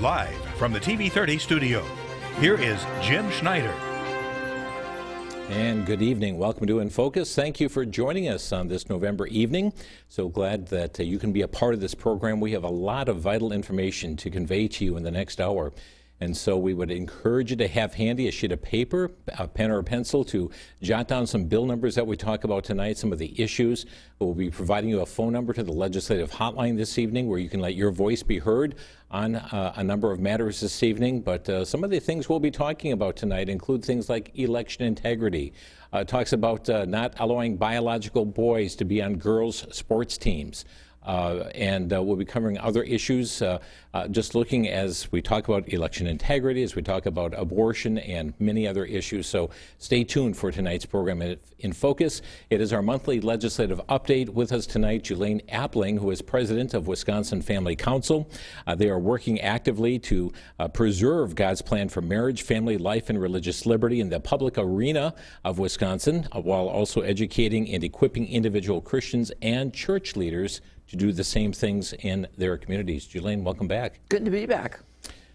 Live from the TV30 studio, here is Jim Schneider. And good evening. Welcome to inFocus. Thank you for joining us on this November evening. So glad that you can be a part of this program. We have a lot of vital information to convey to you in the next hour. And so we would encourage you to have handy a sheet of paper, a pen or a pencil to jot down some bill numbers that we talk about tonight, some of the issues. We'll be providing you a phone number to the legislative hotline this evening where you can let your voice be heard on a number of matters this evening. But some of the things we'll be talking about tonight include things like election integrity. Talks about not allowing biological boys to be on girls' sports teams. And we'll be covering other issues, just looking as we talk about election integrity, as we talk about abortion and many other issues. So stay tuned for tonight's program inFocus. It is our monthly legislative update. With us tonight, Julaine Appling, who is president of Wisconsin Family Council. They are working actively to preserve God's plan for marriage, family life, and religious liberty in the public arena of Wisconsin, while also educating and equipping individual Christians and church leaders to do the same things in their communities. Julaine, welcome back. Good to be back.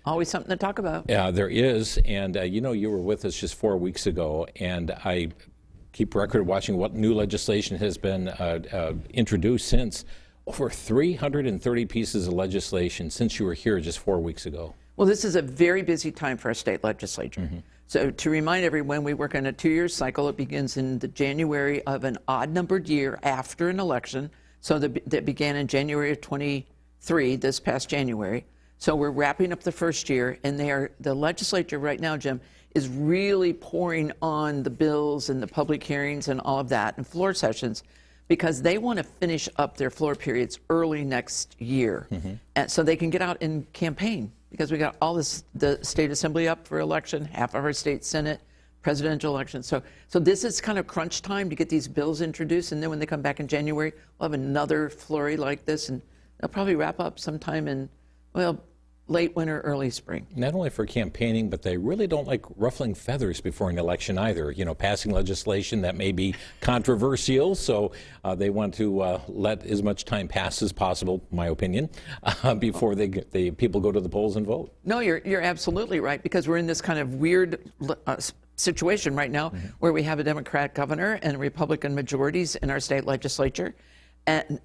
Always something to talk about. Yeah, there is. And you know, you were with us just 4 weeks ago, and I keep record of watching what new legislation has been introduced since. Over 330 pieces of legislation since you were here just 4 weeks ago. Well, this is a very busy time for our state legislature. Mm-hmm. So to remind everyone, we work on a 2-year cycle. It begins in the January of an odd-numbered year after an election. So that began in January of 23, this past January. So we're wrapping up the first year, and the legislature right now, Jim, is really pouring on the bills and the public hearings and all of that and floor sessions because they want to finish up their floor periods early next year. Mm-hmm. And so they can get out and campaign because we got all the state assembly up for election, half of our state senate, presidential election. So this is kind of crunch time to get these bills introduced, and then when they come back in January, we'll have another flurry like this, and they'll probably wrap up sometime in, well, late winter, early spring. Not only for campaigning, but they really don't like ruffling feathers before an election either. You know, passing legislation that may be controversial, so they want to let as much time pass as possible, my opinion, before the people go to the polls and vote. No, you're absolutely right, because we're in this kind of weird situation right now, mm-hmm. where we have a Democrat governor and Republican majorities in our state legislature, and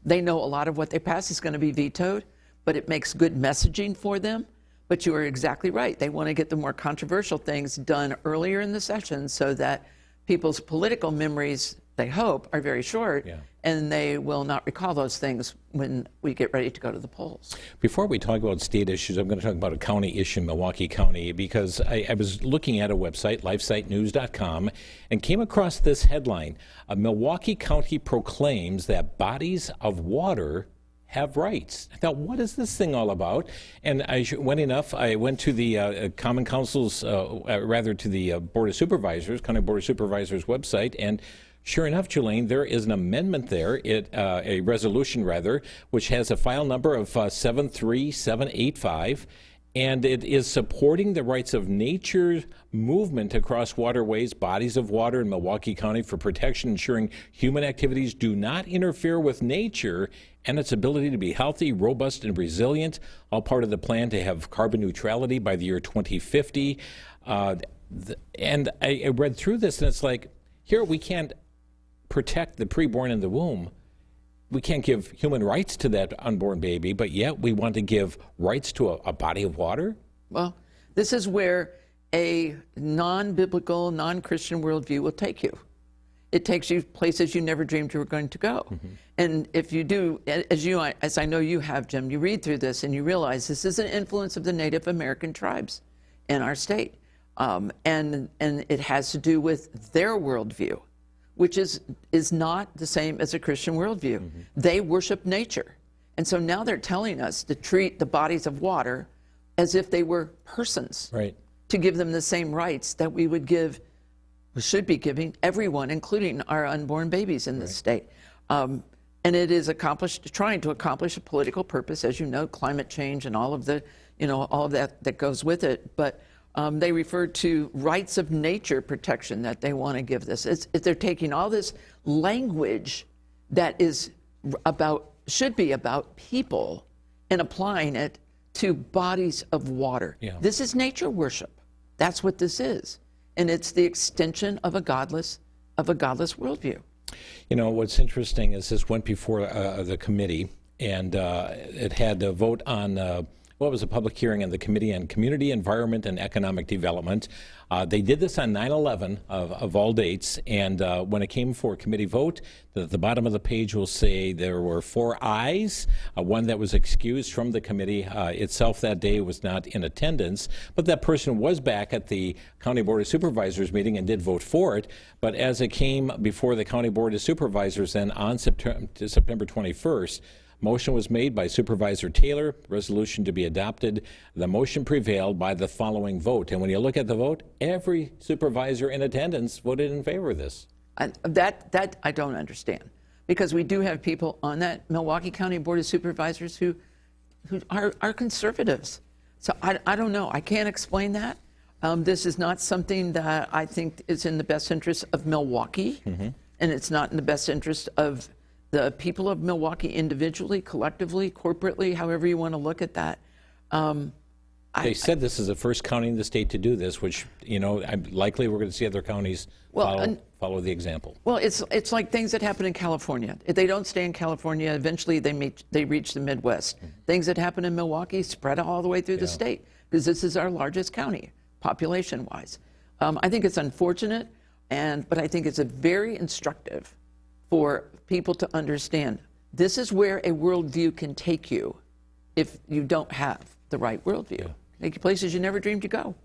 they know a lot of what they pass is going to be vetoed, but it makes good messaging for them. But you are exactly right. They want to get the more controversial things done earlier in the session so that people's political memories, they hope, are very short, yeah. and they will not recall those things when we get ready to go to the polls. Before we talk about state issues, I'm going to talk about a county issue in Milwaukee County, because I was looking at a website, lifesitenews.com, and came across this headline. Milwaukee County proclaims that bodies of water have rights. I thought, what is this thing all about? And I went to the Common Council's, to the Board of Supervisors, County Board of Supervisors website, and sure enough, Julaine, there is an amendment there, a resolution rather, which has a file number of 73785, and it is supporting the rights of nature movement across waterways, bodies of water in Milwaukee County for protection, ensuring human activities do not interfere with nature and its ability to be healthy, robust, and resilient, all part of the plan to have carbon neutrality by the year 2050. And I read through this, and it's like, here we can't protect the preborn in the womb. We can't give human rights to that unborn baby, but yet we want to give rights to a body of water? Well, this is where a non-biblical, non-Christian worldview will take you. It takes you places you never dreamed you were going to go. Mm-hmm. And if you do, as I know you have, Jim, you read through this and you realize this is an influence of the Native American tribes in our state. And it has to do with their worldview, which is not the same as a Christian worldview. Mm-hmm. They worship nature. And so now they're telling us to treat the bodies of water as if they were persons, right, to give them the same rights that we should be giving everyone, including our unborn babies in this state. And it is trying to accomplish a political purpose, as you know, climate change and all of that goes with it. But they refer to rights of nature protection that they want to give this. They're taking all this language that is should be about people and applying it to bodies of water. Yeah. This is nature worship. That's what this is. And it's the extension of a godless worldview. You know, what's interesting is this went before the committee, and it had a vote on, what was a public hearing on the Committee on Community, Environment, and Economic Development. They did this on 9/11 of all dates, and when it came for a committee vote, at the bottom of the page will say there were 4 ayes, one that was excused from the committee itself that day, was not in attendance, but that person was back at the County Board of Supervisors meeting and did vote for it. But as it came before the County Board of Supervisors then on September 21st, motion was made by Supervisor Taylor, resolution to be adopted. The motion prevailed by the following vote. And when you look at the vote, every supervisor in attendance voted in favor of this. That I don't understand, because we do have people on that Milwaukee County Board of Supervisors who are conservatives. So I don't know. I can't explain that. This is not something that I think is in the best interest of Milwaukee, and it's not in the best interest of the people of Milwaukee individually, collectively, corporately, however you want to look at that. They said this is the first county in the state to do this, which, you know, likely we're going to see other counties follow the example. Well, it's like things that happen in California. If they don't stay in California, eventually they reach the Midwest. Things that happen in Milwaukee spread all the way through the state, because this is our largest county, population-wise. I think it's unfortunate, but I think it's very instructive for people to understand this is where a worldview can take you if you don't have the right worldview. Take you places you never dreamed to go.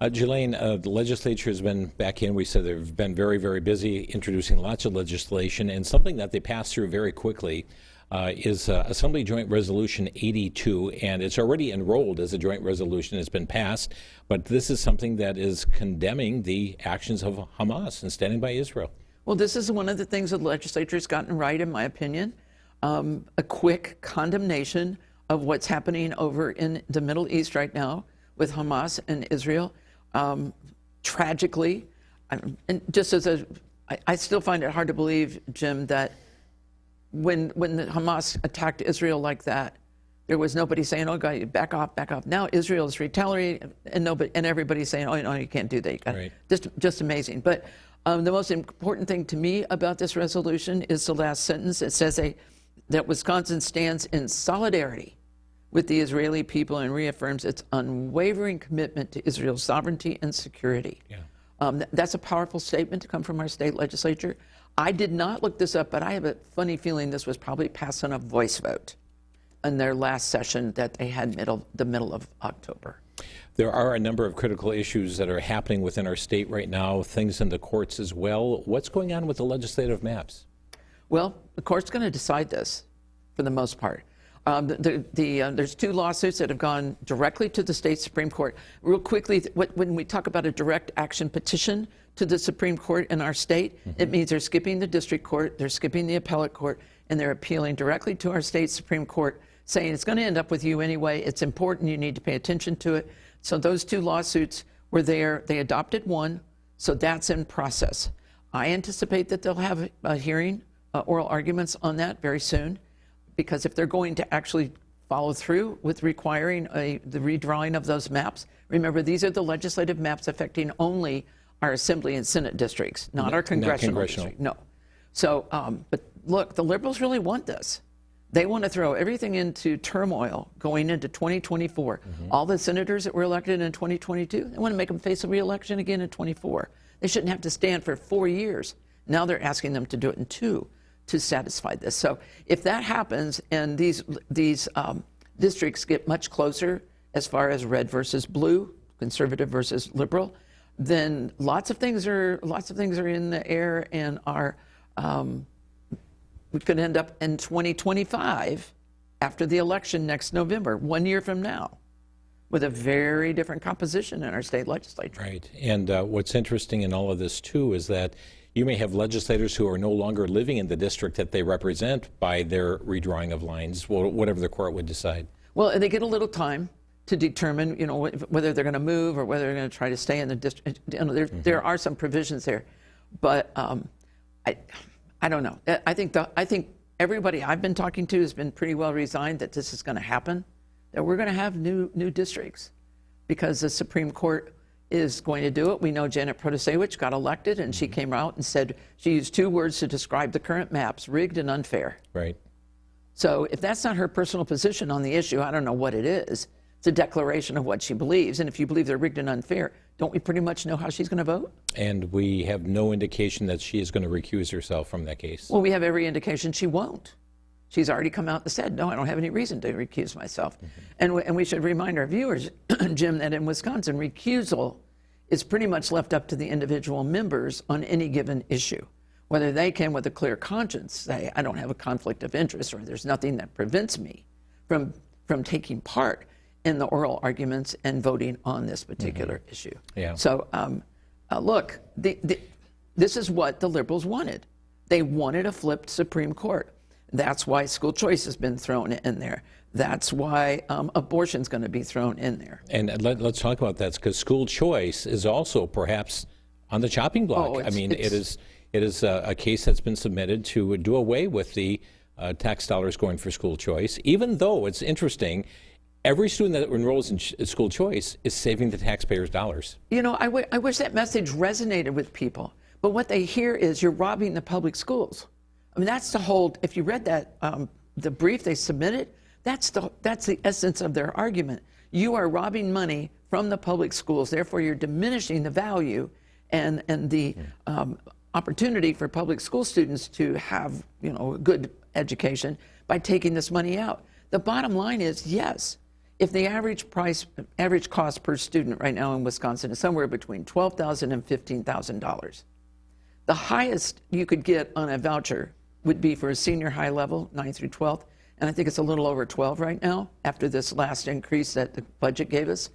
Julaine, the legislature has been back in. We said they've been very, very busy introducing lots of legislation, and something that they passed through very quickly is Assembly Joint Resolution 82, and it's already enrolled as a joint resolution. It's been passed, but this is something that is condemning the actions of Hamas and standing by Israel. Well, this is one of the things the legislature has gotten right, in my opinion. A quick condemnation of what's happening over in the Middle East right now with Hamas and Israel. Tragically, and just as I still find it hard to believe, Jim, that when the Hamas attacked Israel like that, there was nobody saying, "Oh, God, back off, back off." Now Israel is retaliating, and everybody's saying, "Oh, no, you can't do that." You got right. Just amazing. But the most important thing to me about this resolution is the last sentence. It says that Wisconsin stands in solidarity with the Israeli people and reaffirms its unwavering commitment to Israel's sovereignty and security. Yeah. That's a powerful statement to come from our state legislature. I did not look this up, but I have a funny feeling this was probably passed on a voice vote in their last session that they had the middle of October. There are a number of critical issues that are happening within our state right now, things in the courts as well. What's going on with the legislative maps? Well, the court's going to decide this for the most part. There's 2 lawsuits that have gone directly to the state Supreme Court. Real quickly, when we talk about a direct action petition to the Supreme Court in our state, it means they're skipping the district court, they're skipping the appellate court, and they're appealing directly to our state Supreme Court, saying it's going to end up with you anyway, it's important, you need to pay attention to it. So those 2 lawsuits were there. They adopted one, so that's in process. I anticipate that they'll have a hearing, oral arguments on that very soon, because if they're going to actually follow through with requiring the redrawing of those maps, remember, these are the legislative maps affecting only our Assembly and Senate districts, not our congressional district. No. So, but look, the liberals really want this. They want to throw everything into turmoil going into 2024. All the senators that were elected in 2022, they want to make them face a re-election again in 24. They shouldn't have to stand for 4 years. Now they're asking them to do it in 2 to satisfy this. So if that happens and these districts get much closer as far as red versus blue, conservative versus liberal, then lots of things are in the air and are. We could end up in 2025 after the election next November, 1 year from now, with a very different composition in our state legislature. Right. And what's interesting in all of this, too, is that you may have legislators who are no longer living in the district that they represent by their redrawing of lines, whatever the court would decide. Well, they get a little time to determine, whether they're going to move or whether they're going to try to stay in the district. There are some provisions there, but I don't know. I think everybody I've been talking to has been pretty well resigned that this is going to happen that we're going to have new districts because the Supreme Court is going to do it. We know Janet Protasewicz got elected, and she came out and said she used 2 words to describe the current maps: rigged and unfair. Right. So if that's not her personal position on the issue, I don't know what it is. It's a declaration of what she believes, and if you believe they're rigged and unfair, don't we pretty much know how she's going to vote? And we have no indication that she is going to recuse herself from that case. Well, we have every indication she won't. She's already come out and said, no, I don't have any reason to recuse myself. And we should remind our viewers, Jim, that in Wisconsin, recusal is pretty much left up to the individual members on any given issue. Whether they can, with a clear conscience, say, I don't have a conflict of interest, or there's nothing that prevents me from taking part in the oral arguments and voting on this particular issue. Yeah. So, look, this is what the liberals wanted. They wanted a flipped Supreme Court. That's why school choice has been thrown in there. That's why abortion's going to be thrown in there. And let's talk about that, because school choice is also perhaps on the chopping block. Oh, I mean, it is a case that's been submitted to do away with the tax dollars going for school choice, even though it's interesting. Every student that enrolls in school choice is saving the taxpayers' dollars. You know, I wish that message resonated with people. But what they hear is you're robbing the public schools. I mean, that's the whole, if you read that, the brief they submitted, that's the essence of their argument. You are robbing money from the public schools, therefore you're diminishing the value and the opportunity for public school students to have, you know, a good education by taking this money out. The bottom line is, yes, if the average cost per student right now in Wisconsin is somewhere between $12,000 and $15,000, the highest you could get on a voucher would be for a senior high level, 9th through 12th, and I think it's a little over 12 right now after this last increase that the budget gave us.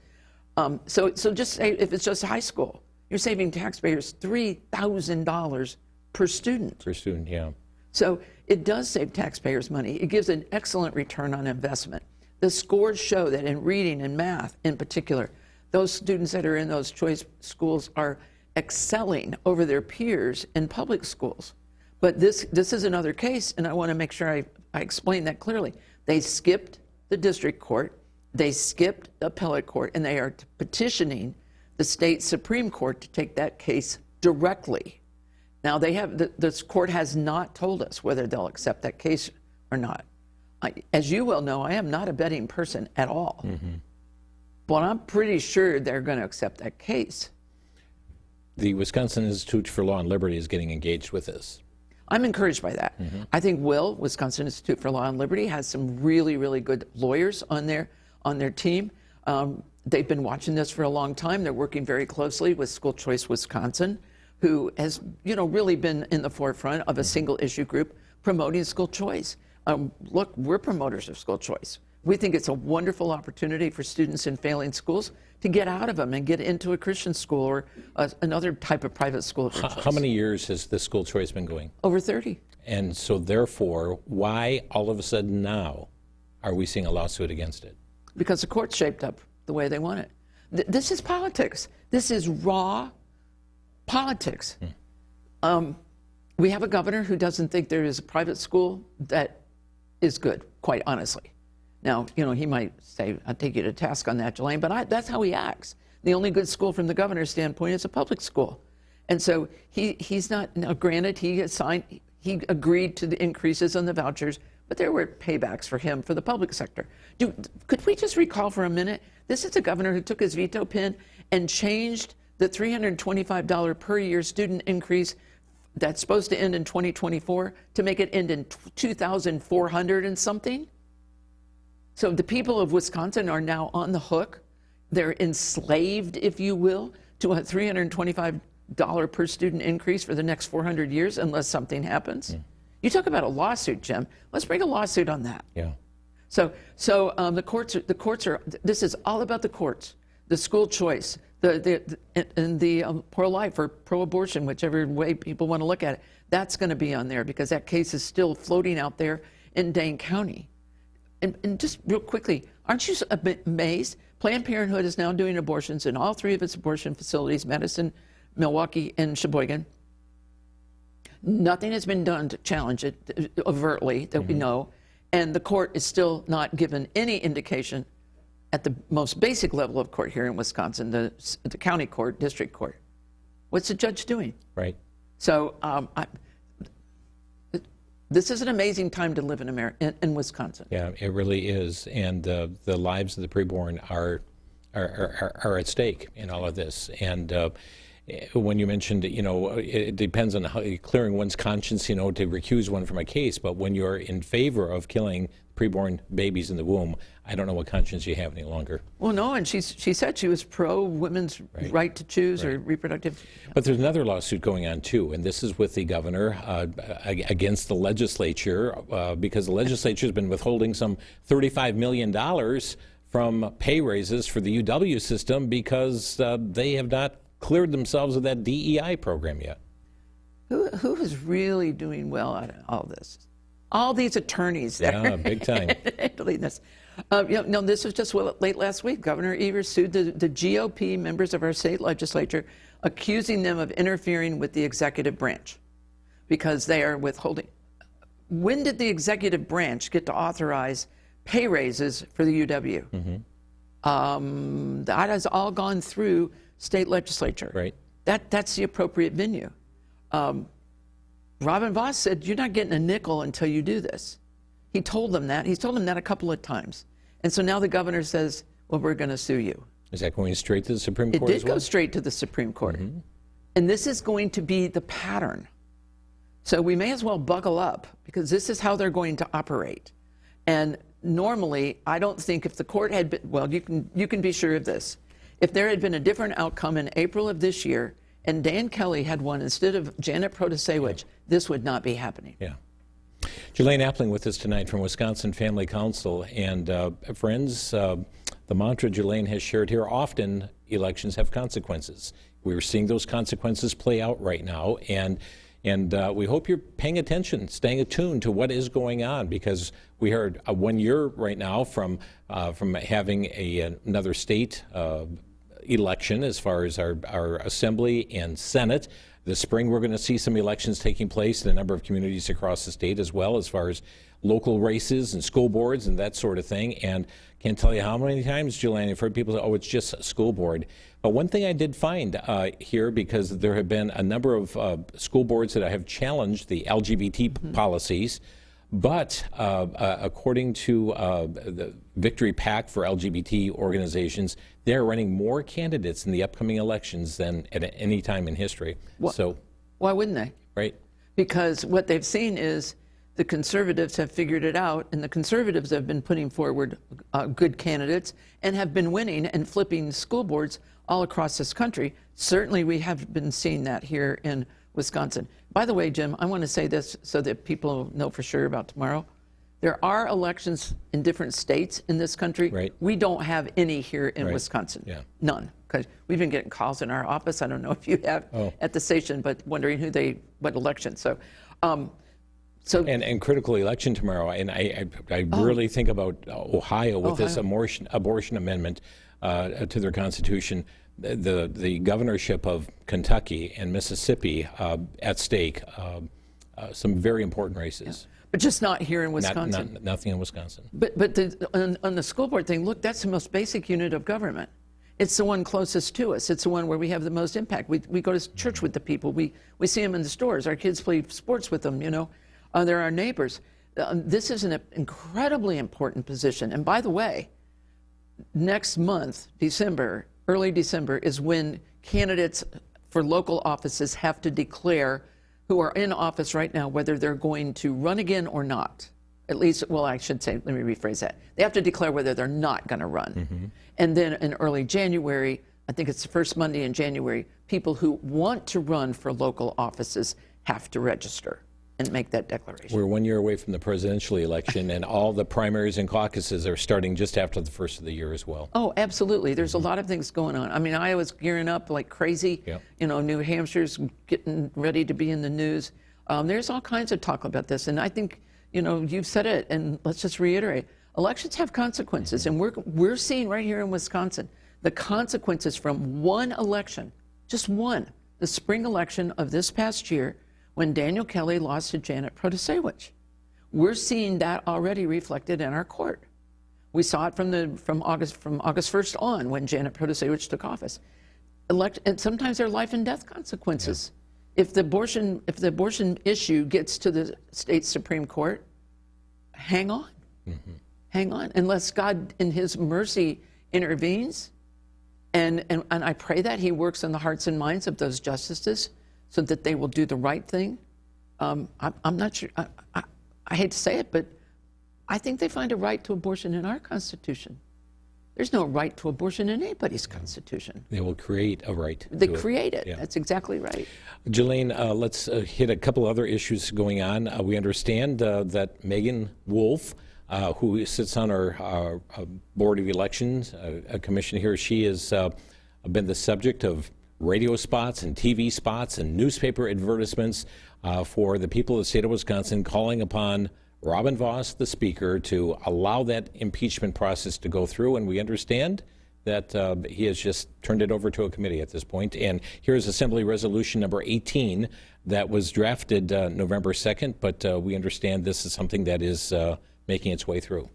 So just say if it's just high school, you're saving taxpayers $3,000 per student. Per student, yeah. So it does save taxpayers money. It gives an excellent return on investment. The scores show that in reading and math in particular, those students that are in those choice schools are excelling over their peers in public schools. But this is another case, and I want to make sure I explain that clearly. They skipped the district court, they skipped appellate court, and they are petitioning the state Supreme Court to take that case directly. Now, this court has not told us whether they'll accept that case or not. As you well know, I am not a betting person at all. But I'm pretty sure they're going to accept that case. The Wisconsin Institute for Law and Liberty is getting engaged with this. I'm encouraged by that. I think Wisconsin Institute for Law and Liberty has some really, really good lawyers on their team. They've been watching this for a long time. They're working very closely with School Choice Wisconsin, who has, really been in the forefront of a single issue group promoting school choice. Look, we're promoters of school choice. We think it's a wonderful opportunity for students in failing schools to get out of them and get into a Christian school or another type of private school. How many years has this school choice been going? Over 30. And so therefore, why all of a sudden now are we seeing a lawsuit against it? Because the court's shaped up the way they want it. This is politics. This is raw politics. We have a governor who doesn't think there is a private school that is good, quite honestly. Now, he might say, I'll take you to task on that, Julaine, but that's how he acts. The only good school from the governor's standpoint is a public school. And so he's not, now granted, he agreed to the increases on the vouchers, but there were paybacks for him for the public sector. Could we just recall for a minute, this is a governor who took his veto pen and changed the $325 per year student increase that's supposed to end in 2024 to make it end in 2,400 and something? So the people of Wisconsin are now on the hook. They're enslaved, if you will, to a $325 per student increase for the next 400 years unless something happens. You talk about a lawsuit, Jim. Let's bring a lawsuit on that. Yeah. So the courts are. This is all about the courts, the school choice, the pro-life or pro-abortion, whichever way people want to look at it. That's going to be on there because that case is still floating out there in Dane County. And just real quickly, aren't you amazed? Planned Parenthood is now doing abortions in all 3 of its abortion facilities, Madison, Milwaukee, and Sheboygan. Nothing has been done to challenge it overtly that we know, and the court is still not given any indication at the most basic level of court here in Wisconsin, the county court, district court. What's the judge doing? Right. So this is an amazing time to live in Wisconsin. Yeah, it really is. And the lives of the preborn are at stake in all of this. And when you mentioned, it depends on how clearing one's conscience, to recuse one from a case. But when you're in favor of killing preborn babies in the womb, I don't know what conscience you have any longer. Well, no, and she said she was pro women's right to choose or reproductive. But there's another lawsuit going on too, and this is with the governor against the legislature because the legislature has been withholding some $35 million from pay raises for the UW system because they have not cleared themselves of that DEI program yet. Who is really doing well out of all this? All these attorneys that are big time handling this. This was just late last week. Governor Evers sued the GOP members of our state legislature, accusing them of interfering with the executive branch because they are withholding. When did the executive branch get to authorize pay raises for the UW? Mm-hmm. That has all gone through state legislature. Right. That's the appropriate venue. Robin Vos said, you're not getting a nickel until you do this. He told them that. He's told them that a couple of times. And so now the governor says, well, we're going to sue you. Is that going straight to the Supreme Court as well? It did go straight to the Supreme Court. Mm-hmm. And this is going to be the pattern. So we may as well buckle up because this is how they're going to operate. And normally, I don't think if the court had been, well, you can be sure of this. If there had been a different outcome in April of this year and Dan Kelly had won instead of Janet Protasewicz, this would not be happening. Yeah. Julaine Appling with us tonight from Wisconsin Family Council. And friends, the mantra Julaine has shared here, often elections have consequences. We're seeing those consequences play out right now. And we hope you're paying attention, staying attuned to what is going on, because we heard 1 year right now from having another state election as far as our Assembly and Senate. This spring, we're going to see some elections taking place in a number of communities across the state, as well as far as local races and school boards and that sort of thing. And can't tell you how many times, Julaine, I've heard people say, oh, it's just a school board. But one thing I did find here, because there have been a number of school boards that have challenged the LGBT policies, but according to the Victory PAC for LGBT organizations, they're running more candidates in the upcoming elections than at any time in history. So, why wouldn't they? Right. Because what they've seen is the conservatives have figured it out, and the conservatives have been putting forward good candidates and have been winning and flipping school boards all across this country. Certainly we have been seeing that here in Wisconsin. By the way, Jim, I want to say this so that people know for sure about tomorrow. There are elections in different states in this country. Right. We don't have any here in Wisconsin. Yeah. None. Because we've been getting calls in our office. I don't know if you have at the station, but wondering what election. So, and critical election tomorrow. And I really think about Ohio with this abortion amendment to their constitution. The governorship of Kentucky and Mississippi at stake. Some very important races. Yeah. But just not here in Wisconsin. Nothing in Wisconsin. But on the school board thing, look, that's the most basic unit of government. It's the one closest to us. It's the one where we have the most impact. We go to church with the people. We see them in the stores. Our kids play sports with them, They're our neighbors. This is an incredibly important position. And by the way, next month, early December, is when candidates for local offices have to declare, who are in office right now, whether they're going to run again or not. At least, I should say, let me rephrase that. They have to declare whether they're not going to run. Mm-hmm. And then in early January, I think it's the first Monday in January, people who want to run for local offices have to register and make that declaration. We're 1 year away from the presidential election, and all the primaries and caucuses are starting just after the first of the year as well. Oh, absolutely. There's a lot of things going on. I mean, Iowa's gearing up like crazy. Yep. New Hampshire's getting ready to be in the news. There's all kinds of talk about this, and I think, you've said it, and let's just reiterate. Elections have consequences, and we're seeing right here in Wisconsin the consequences from one election, just one, the spring election of this past year, when Daniel Kelly lost to Janet Protasewicz. We're seeing that already reflected in our court. We saw it from August 1st on, when Janet Protasevich took office. And sometimes there are life and death consequences. Yeah. If the abortion issue gets to the state Supreme Court, hang on. Mm-hmm. Hang on, unless God in his mercy intervenes. And I pray that he works in the hearts and minds of those justices so that they will do the right thing. I'm not sure, I hate to say it, but I think they find a right to abortion in our Constitution. There's no right to abortion in anybody's Constitution. They will create a right. They create it. Yeah. That's exactly right. Julaine, let's hit a couple other issues going on. We understand that Megan Wolf, who sits on our Board of Elections, a commission here, she has been the subject of radio spots and TV spots and newspaper advertisements for the people of the state of Wisconsin, calling upon Robin Vos, the Speaker, to allow that impeachment process to go through. And we understand that he has just turned it over to a committee at this point. And here's Assembly Resolution number 18 that was drafted November 2nd, but we understand this is something that is making its way through.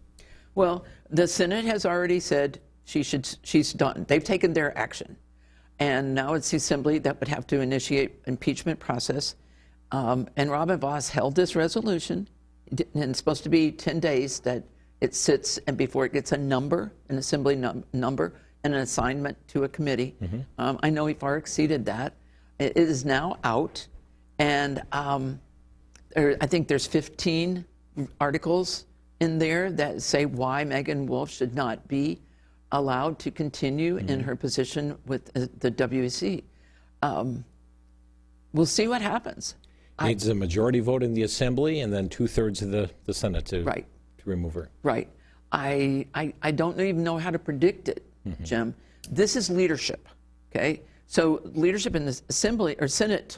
Well, the Senate has already said she's done. They've taken their action. And now it's the Assembly that would have to initiate impeachment process. And Robin Vos held this resolution, and it's supposed to be 10 days that it sits, and before it gets a number, an Assembly number, and an assignment to a committee. Mm-hmm. I know he far exceeded that. It is now out, and I think there's 15 articles in there that say why Megan Wolf should not be allowed to continue in her position with the WEC. We'll see what happens. Needs a majority vote in the Assembly and then 2/3 of the Senate to remove her. Right. I don't even know how to predict it, mm-hmm. Jim. This is leadership, okay? So leadership in the Assembly or Senate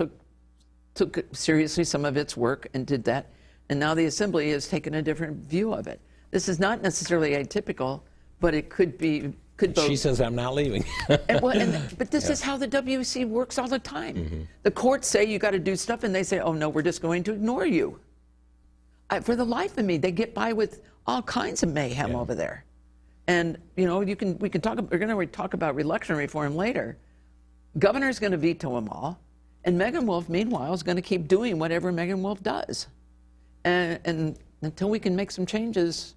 took seriously some of its work and did that, and now the Assembly has taken a different view of it. This is not necessarily atypical, but it could vote. She says, I'm not leaving. But this is how the WC works all the time. Mm-hmm. The courts say you got to do stuff, and they say, oh, no, we're just going to ignore you. For the life of me, they get by with all kinds of mayhem over there. And, you know, we're going to talk about election reform later. Governor's going to veto them all. And Megan Wolf, meanwhile, is going to keep doing whatever Megan Wolf does. And until we can make some changes,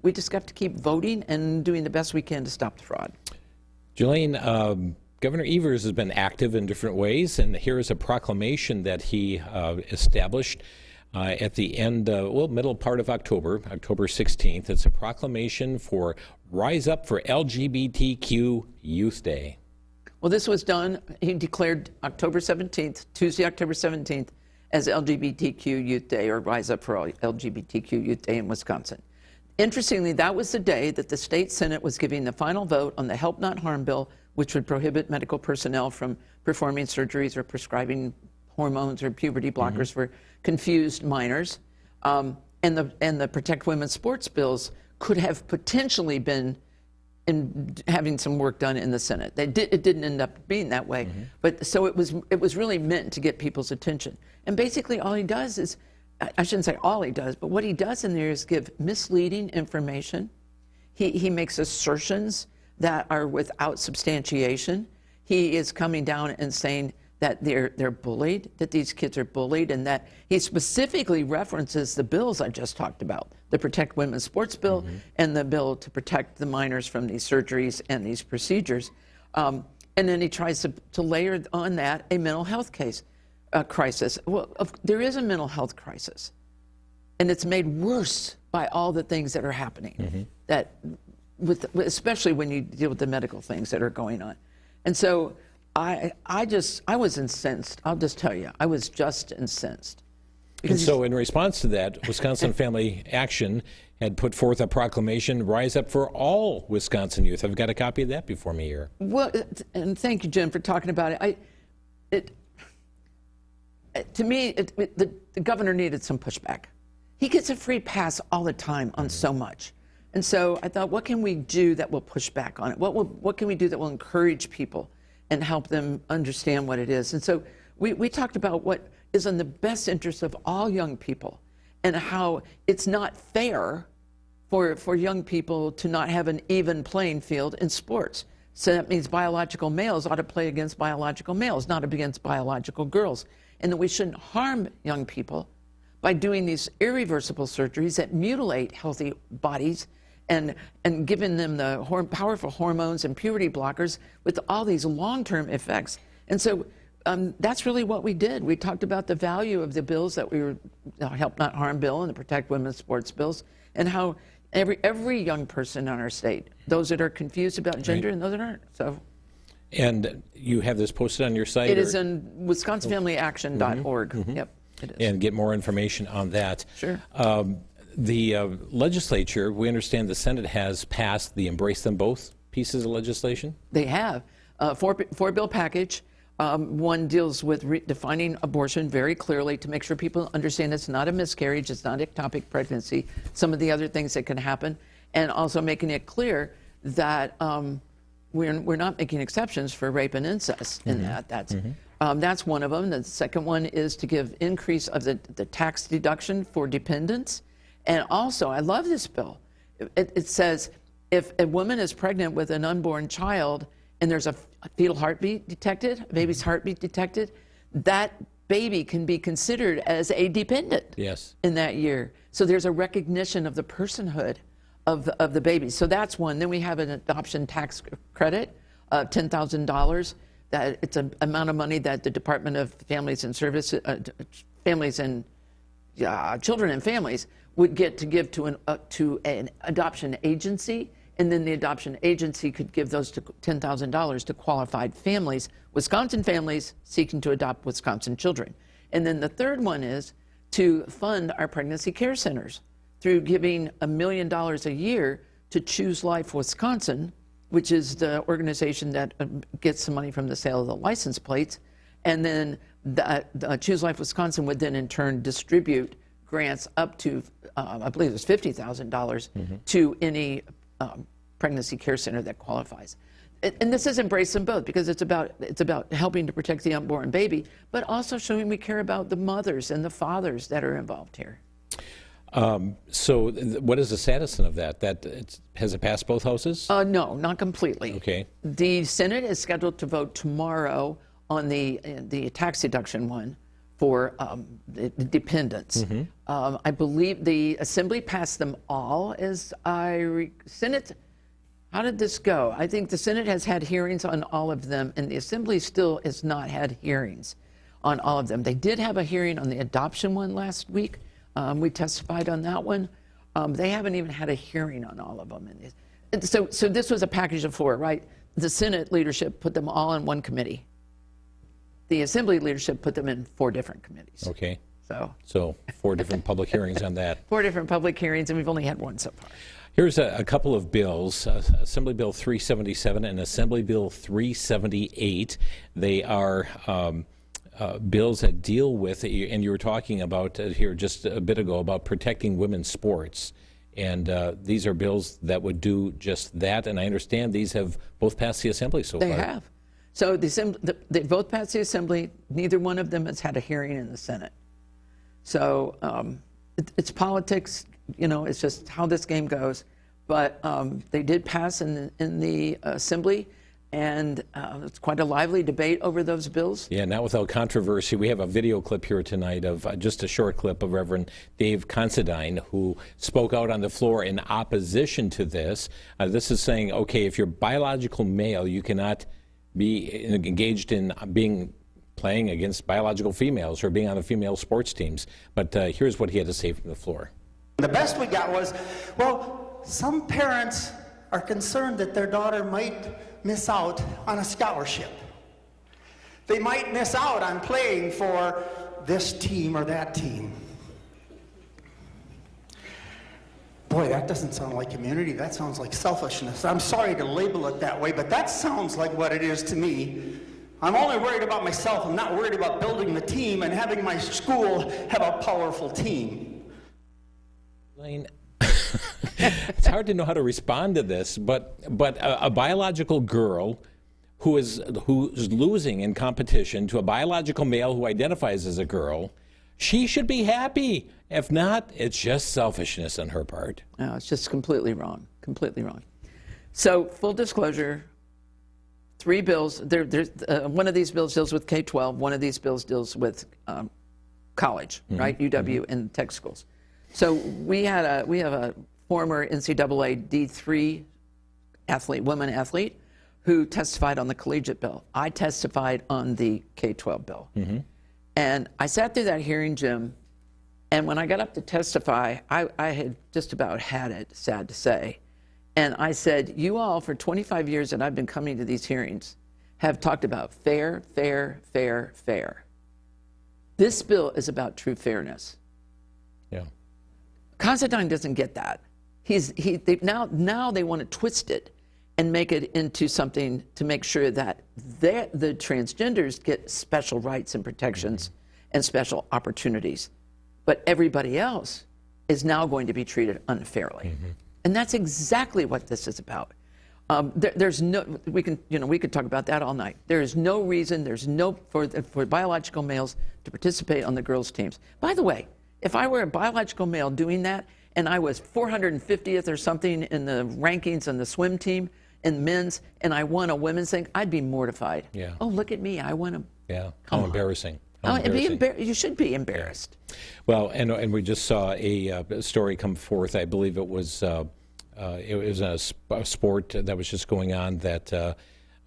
we just have to keep voting and doing the best we can to stop the fraud. Julaine, Governor Evers has been active in different ways, and here is a proclamation that he established at the end, middle part of October 16th. It's a proclamation for Rise Up for LGBTQ Youth Day. Well, this was done, he declared October 17th, Tuesday, October 17th, as LGBTQ Youth Day, or Rise Up for LGBTQ Youth Day in Wisconsin. Interestingly, that was the day that the state Senate was giving the final vote on the Help Not Harm bill, which would prohibit medical personnel from performing surgeries or prescribing hormones or puberty blockers mm-hmm. for confused minors. And the Protect Women's Sports bills could have potentially been in having some work done in the Senate. It didn't end up being that way, mm-hmm. but so it was really meant to get people's attention. And basically, all he does is, I shouldn't say all he does, but what he does in there is give misleading information. He makes assertions that are without substantiation. He is coming down and saying that they're bullied, that these kids are bullied, and that he specifically references the bills I just talked about, the Protect Women's Sports bill mm-hmm. and the bill to protect the minors from these surgeries and these procedures. And then he tries to layer on that a mental health crisis. Well, there is a mental health crisis, and it's made worse by all the things that are happening, mm-hmm. especially when you deal with the medical things that are going on. And so I was incensed. I'll just tell you, I was just incensed. And so in response to that, Wisconsin Family Action had put forth a proclamation, Rise Up for all Wisconsin youth. I've got a copy of that before me here. Well, and thank you, Jim, for talking about it. To me, the governor needed some pushback. He gets a free pass all the time on so much. And so I thought, what can we do that will push back on it? What can we do that will encourage people and help them understand what it is? And so we talked about what is in the best interest of all young people and how it's not fair for young people to not have an even playing field in sports. So that means biological males ought to play against biological males, not against biological girls. And that we shouldn't harm young people by doing these irreversible surgeries that mutilate healthy bodies and giving them the powerful hormones and puberty blockers with all these long-term effects. And so that's really what we did. We talked about the value of the bills that we were Help Not Harm bill and the Protect Women's Sports bills, and how every young person in our state, those that are confused about gender and those that aren't. So. And you have this posted on your site? It is in wisconsinfamilyaction.org. Yep, it is. And get more information on that. Sure. The legislature, we understand the Senate has passed the Embrace Them Both pieces of legislation? They have. Four-bill package. One deals with defining abortion very clearly to make sure people understand it's not a miscarriage, it's not ectopic pregnancy, some of the other things that can happen, and also making it clear that we're not making exceptions for rape and incest in that. That's one of them. The second one is to give increase of the tax deduction for dependents. And also, I love this bill. It says if a woman is pregnant with an unborn child and there's a fetal heartbeat detected, a baby's heartbeat detected, that baby can be considered as a dependent in that year. So there's a recognition of the personhood of the baby. So that's one. Then we have an adoption tax credit of $10,000. That it's an amount of money that the Department of Families and Services, Children and Families would get to give to an adoption agency, and then the adoption agency could give those $10,000 to qualified families, Wisconsin families seeking to adopt Wisconsin children. And then the third one is to fund our pregnancy care centers through giving $1 million a year to Choose Life Wisconsin, which is the organization that gets some money from the sale of the license plates. And then Choose Life Wisconsin would then in turn distribute grants up to, I believe it was $50,000 to any pregnancy care center that qualifies. And this is Embrace Them Both, because it's about helping to protect the unborn baby, but also showing we care about the mothers and the fathers that are involved here. So what is the status of that? Has it passed both houses? No, not completely. Okay. The Senate is scheduled to vote tomorrow on the tax deduction one for the dependents. I believe the Assembly passed them all. Senate, how did this go? I think the Senate has had hearings on all of them, and the Assembly still has not had hearings on all of them. They did have a hearing on the adoption one last week. We testified on that one. They haven't even had a hearing on all of them. So this was a package of four, right? The Senate leadership put them all in one committee. The Assembly leadership put them in 4 different committees. Okay. So 4 different public hearings on that. 4 different public hearings, and we've only had one so far. Here's a couple of bills, Assembly Bill 377 and Assembly Bill 378. They are bills that deal with, and you were talking about here just a bit ago, about protecting women's sports. And these are bills that would do just that, and I understand these have both passed the Assembly so far. They have. So they both passed the Assembly. Neither one of them has had a hearing in the Senate. So it's politics, it's just how this game goes. But they did pass in the Assembly, and it's quite a lively debate over those bills. Yeah, not without controversy. We have a video clip here tonight of just a short clip of Reverend Dave Considine, who spoke out on the floor in opposition to this. This is saying, okay, if you're biological male, you cannot be engaged in playing against biological females or being on the female sports teams. But here's what he had to say from the floor. The best we got was, well, some parents are concerned that their daughter might miss out on a scholarship. They might miss out on playing for this team or that team. Boy, that doesn't sound like community. That sounds like selfishness. I'm sorry to label it that way, but that sounds like what it is to me. I'm only worried about myself. I'm not worried about building the team and having my school have a powerful team. Julaine, it's hard to know how to respond to this, but a biological girl who's losing in competition to a biological male who identifies as a girl, she should be happy If not, it's just selfishness on her part. No, it's just completely wrong. Completely wrong. So, full disclosure, 3 bills. One of these bills deals with K-12. One of these bills deals with college, right? UW and tech schools. So we have a former NCAA D3 athlete, woman athlete, who testified on the collegiate bill. I testified on the K-12 bill. And I sat through that hearing, Jim, and when I got up to testify, I had just about had it, sad to say. And I said, you all, for 25 years that I've been coming to these hearings, have talked about fair, fair, fair, fair. This bill is about true fairness. Yeah. Constantine doesn't get that. Now they want to twist it and make it into something to make sure that the transgenders get special rights and protections and special opportunities. But everybody else is now going to be treated unfairly. And that's exactly what this is about. We could talk about that all night. There is no reason, for biological males to participate on the girls' teams. By the way, if I were a biological male doing that and I was 450th or something in the rankings on the swim team in men's and I won a women's thing, I'd be mortified. Yeah. Oh, look at me, I won a... Yeah, how embarrassing. You should be embarrassed. Well, and we just saw a story come forth. I believe it was a sport that was just going on that a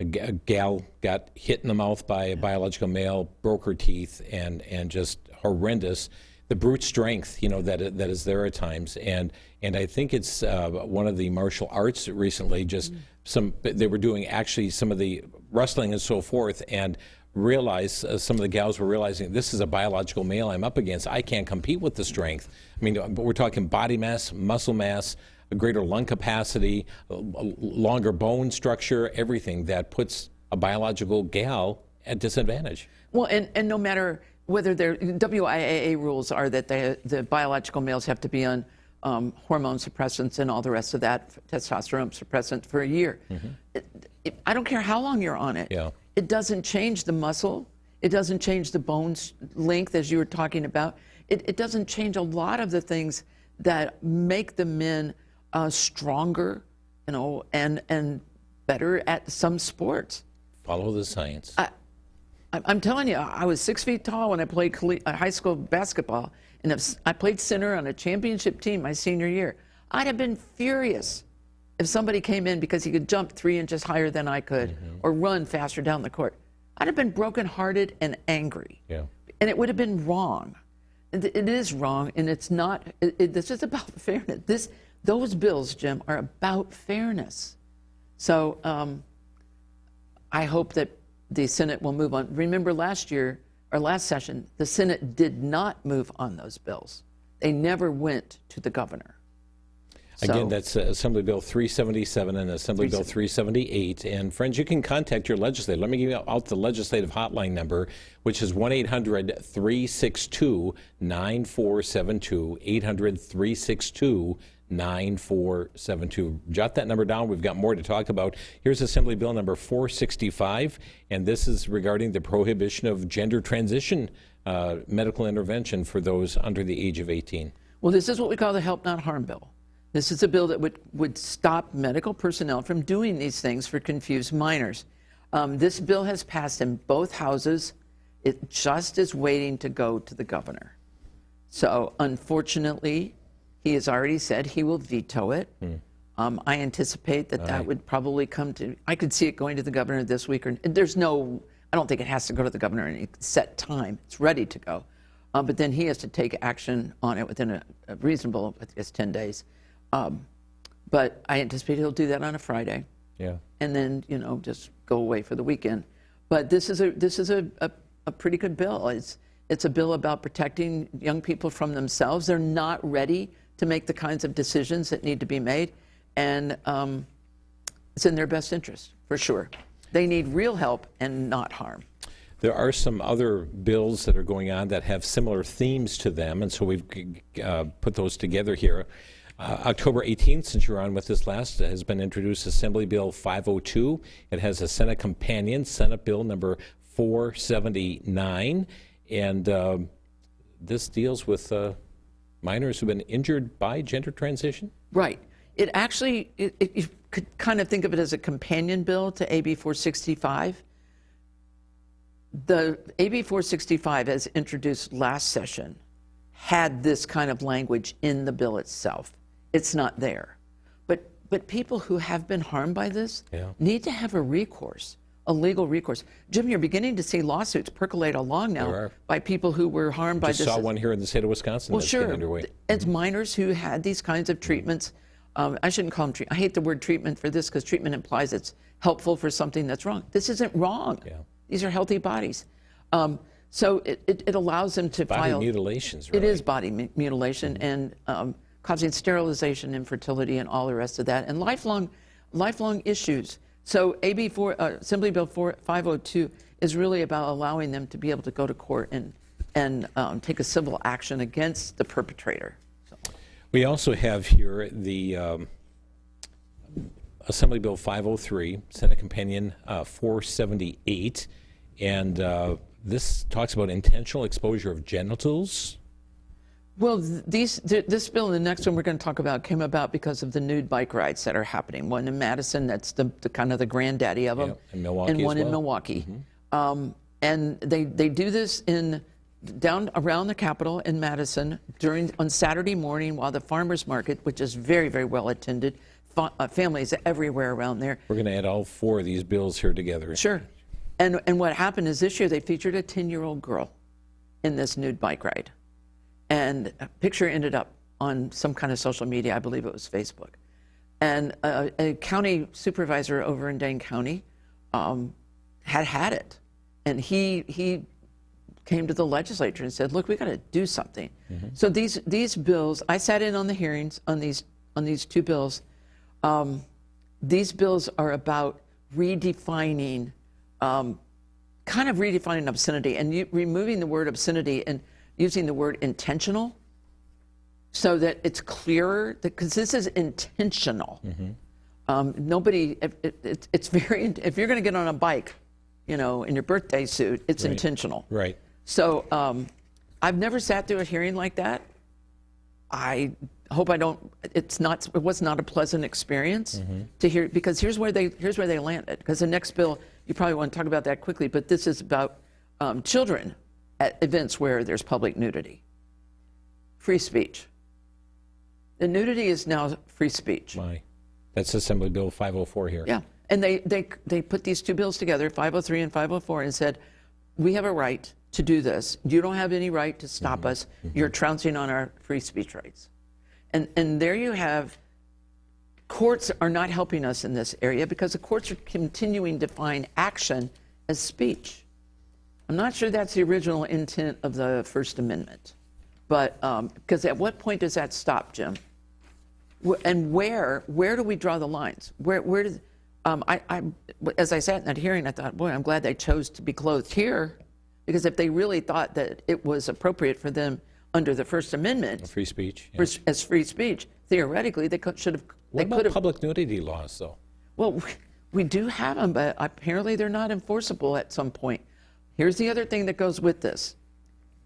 gal got hit in the mouth by a biological male, broke her teeth, and just horrendous. The brute strength, that is there at times, and I think it's one of the martial arts recently. They were doing actually some of the wrestling and so forth, and realized some of the gals were realizing this is a biological male I'm up against. I can't compete with the strength. I mean, but we're talking body mass, muscle mass, a greater lung capacity, a longer bone structure, everything that puts a biological gal at disadvantage. Well, and no matter whether they're WIAA rules are that the biological males have to be on hormone suppressants and all the rest of that, testosterone suppressant for a year. I don't care how long you're on it. Yeah. It doesn't change the muscle. It doesn't change the bone length, as you were talking about. It doesn't change a lot of the things that make the men stronger, and better at some sports. Follow the science. I'm telling you, I was 6 feet tall when I played high school basketball, and if I played center on a championship team my senior year, I'd have been furious if somebody came in because he could jump 3 inches higher than I could or run faster down the court. I'd have been brokenhearted and angry. Yeah. And it would have been wrong. It is wrong, and it's not. This is about fairness. Those bills, Jim, are about fairness. So I hope that the Senate will move on. Remember last session, the Senate did not move on those bills. They never went to the governor. Again, that's Assembly Bill 377 and Assembly Bill 378. And friends, you can contact your legislator. Let me give you out the legislative hotline number, which is 1-800-362-9472, 800-362-9472. Jot that number down. We've got more to talk about. Here's Assembly Bill number 465, and this is regarding the prohibition of gender transition medical intervention for those under the age of 18. Well, this is what we call the Help Not Harm Bill. This is a bill that would stop medical personnel from doing these things for confused minors. This bill has passed in both houses. It just is waiting to go to the governor. So, unfortunately, he has already said he will veto it. I anticipate that would probably come to, I could see it going to the governor this week. I don't think it has to go to the governor in a set time. It's ready to go. But then he has to take action on it within a reasonable, I guess, 10 days. But I anticipate he'll do that on a Friday. Yeah. And then, just go away for the weekend. But this is a pretty good bill. It's a bill about protecting young people from themselves. They're not ready to make the kinds of decisions that need to be made. And it's in their best interest, for sure. They need real help and not harm. There are some other bills that are going on that have similar themes to them, and so we've put those together here. October 18th, since you were on with us last, has been introduced Assembly Bill 502. It has a Senate companion, Senate Bill number 479, and this deals with minors who've been injured by gender transition? Right. It actually, you could kind of think of it as a companion bill to AB 465. The AB 465, as introduced last session, had this kind of language in the bill itself. It's not there. But people who have been harmed by this need to have a recourse, a legal recourse. Jim, you're beginning to see lawsuits percolate along now by people who were harmed by this. Just saw one here in the state of Wisconsin that's getting underway. It's minors who had these kinds of treatments. I shouldn't call them treatment. I hate the word treatment for this because treatment implies it's helpful for something that's wrong. This isn't wrong. Yeah. These are healthy bodies. So it allows them to file. Body mutilations, right? It is body mutilation and causing sterilization, infertility, and all the rest of that, and lifelong issues. So Assembly Bill 502 is really about allowing them to be able to go to court and take a civil action against the perpetrator. We also have here the Assembly Bill 503, Senate Companion 478, and this talks about intentional exposure of genitals. Well, this bill and the next one we're going to talk about came about because of the nude bike rides that are happening. One in Madison, that's the kind of the granddaddy of them, and Milwaukee and one as well. in Milwaukee. And they do this down around the Capitol in Madison on Saturday morning while the farmers market, which is very, very well attended, families everywhere around there. We're going to add all four of these bills here together. Sure. And what happened is this year they featured a 10-year-old girl in this nude bike ride. And a picture ended up on some kind of social media, I believe it was Facebook. And a county supervisor over in Dane County had it. And he came to the legislature and said, look, we got to do something. So these bills, I sat in on the hearings on these two bills. These bills are about redefining, kind of redefining obscenity and removing the word obscenity and using the word intentional so that it's clearer, because this is intentional. It's very, if you're going to get on a bike, in your birthday suit, it's intentional. Right. So I've never sat through a hearing like that. I hope I don't. It was not a pleasant experience to hear, because here's where they landed. Because the next bill, you probably want to talk about that quickly, but this is about children at events where there's public nudity. Free speech. The nudity is now free speech. That's Assembly Bill 504 here. Yeah, and they put these two bills together, 503 and 504, and said, we have a right to do this. You don't have any right to stop us. You're trouncing on our free speech rights. And there you have, courts are not helping us in this area because the courts are continuing to define action as speech. I'm not sure that's the original intent of the First Amendment, but because at what point does that stop, Jim? And where do we draw the lines? Where does as I sat in that hearing, I thought, boy, I'm glad they chose to be clothed here, because if they really thought that it was appropriate for them under the First Amendment, free speech, as free speech, theoretically they should have. What about public nudity laws, though? Well, we do have them, but apparently they're not enforceable at some point. Here's the other thing that goes with this: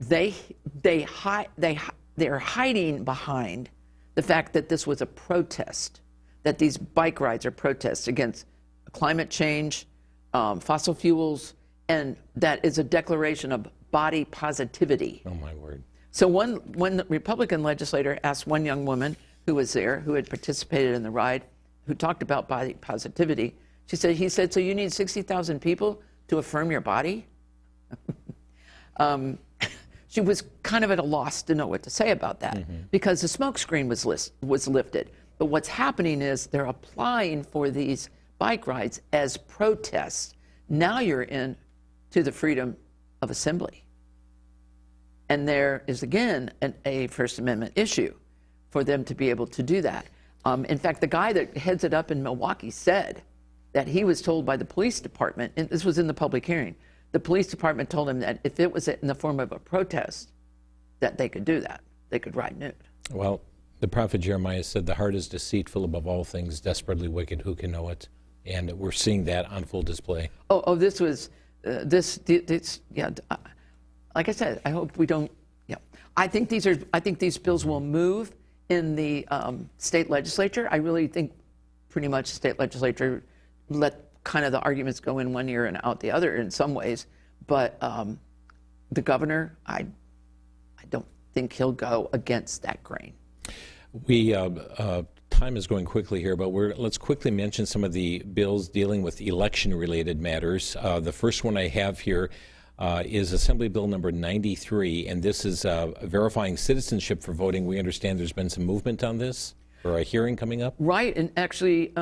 they're hiding behind the fact that this was a protest, that these bike rides are protests against climate change, fossil fuels, and that is a declaration of body positivity. Oh, my word. So one Republican legislator asked one young woman who was there, who had participated in the ride, who talked about body positivity. He said, so you need 60,000 people to affirm your body? She was kind of at a loss to know what to say about that, because the smokescreen was lifted. But what's happening is they're applying for these bike rides as protests. Now you're in to the freedom of assembly. And there is, again, a First Amendment issue for them to be able to do that. In fact, the guy that heads it up in Milwaukee said that he was told by the police department, and this was in the public hearing, the police department told him that if it was in the form of a protest, that they could do that. They could ride nude. Well, the prophet Jeremiah said, the heart is deceitful above all things, desperately wicked, who can know it? And we're seeing that on full display. This was, yeah, like I said, I hope we don't, Yep. I think these bills will move in the state legislature. I really think pretty much the state legislature let kind of the arguments go in one ear and out the other in some ways. But the governor, I don't think he'll go against that grain. We time is going quickly here, but let's quickly mention some of the bills dealing with election-related matters. The first one I have here is Assembly Bill number 93, and this is verifying citizenship for voting. We understand there's been some movement on this, or a hearing coming up. Right, and actually,